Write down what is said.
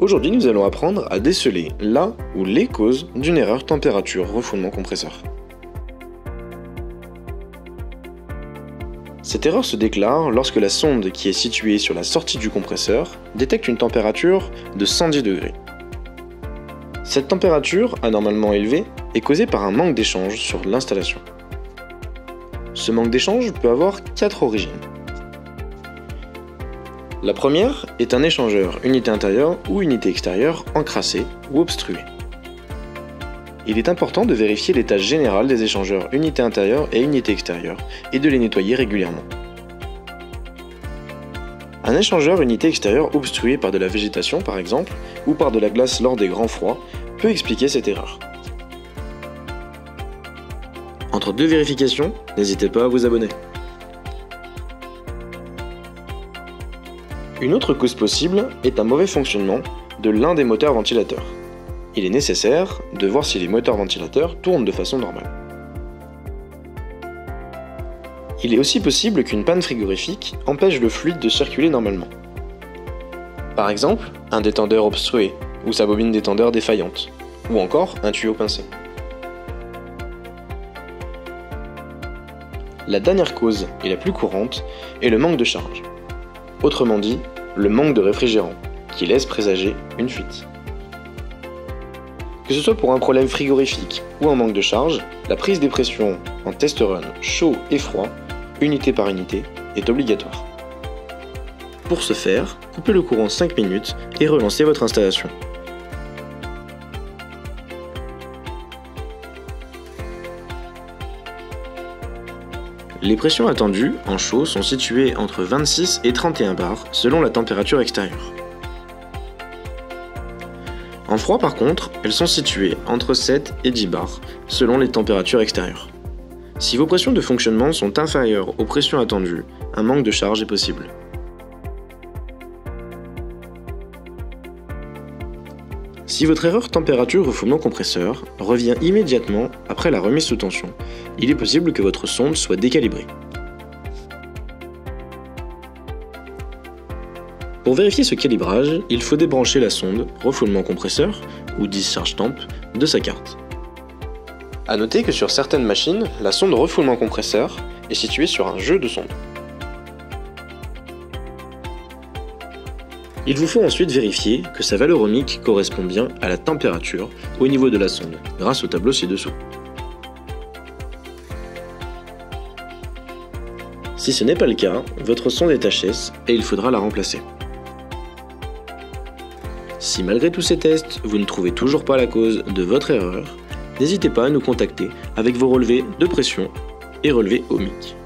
Aujourd'hui, nous allons apprendre à déceler la ou les causes d'une erreur température refoulement compresseur. Cette erreur se déclare lorsque la sonde qui est située sur la sortie du compresseur détecte une température de 110 degrés. Cette température anormalement élevée est causée par un manque d'échange sur l'installation. Ce manque d'échange peut avoir 4 origines. La première est un échangeur unité intérieure ou unité extérieure encrassé ou obstrué. Il est important de vérifier l'état général des échangeurs unité intérieure et unité extérieure et de les nettoyer régulièrement. Un échangeur unité extérieure obstrué par de la végétation par exemple, ou par de la glace lors des grands froids, peut expliquer cette erreur. Entre deux vérifications, n'hésitez pas à vous abonner. Une autre cause possible est un mauvais fonctionnement de l'un des moteurs ventilateurs. Il est nécessaire de voir si les moteurs ventilateurs tournent de façon normale. Il est aussi possible qu'une panne frigorifique empêche le fluide de circuler normalement. Par exemple, un détendeur obstrué ou sa bobine détendeur défaillante, ou encore un tuyau pincé. La dernière cause, et la plus courante, est le manque de charge. Autrement dit, le manque de réfrigérant, qui laisse présager une fuite. Que ce soit pour un problème frigorifique ou un manque de charge, la prise des pressions en test run chaud et froid, unité par unité, est obligatoire. Pour ce faire, coupez le courant 5 minutes et relancez votre installation. Les pressions attendues en chaud sont situées entre 26 et 31 bars selon la température extérieure. En froid par contre, elles sont situées entre 7 et 10 bars selon les températures extérieures. Si vos pressions de fonctionnement sont inférieures aux pressions attendues, un manque de charge est possible. Si votre erreur température refoulement compresseur revient immédiatement après la remise sous tension, il est possible que votre sonde soit décalibrée. Pour vérifier ce calibrage, il faut débrancher la sonde refoulement compresseur ou discharge temp de sa carte. A noter que sur certaines machines, la sonde refoulement compresseur est située sur un jeu de sonde. Il vous faut ensuite vérifier que sa valeur ohmique correspond bien à la température au niveau de la sonde, grâce au tableau ci-dessous. Si ce n'est pas le cas, votre sonde est HS et il faudra la remplacer. Si malgré tous ces tests, vous ne trouvez toujours pas la cause de votre erreur, n'hésitez pas à nous contacter avec vos relevés de pression et relevés ohmiques.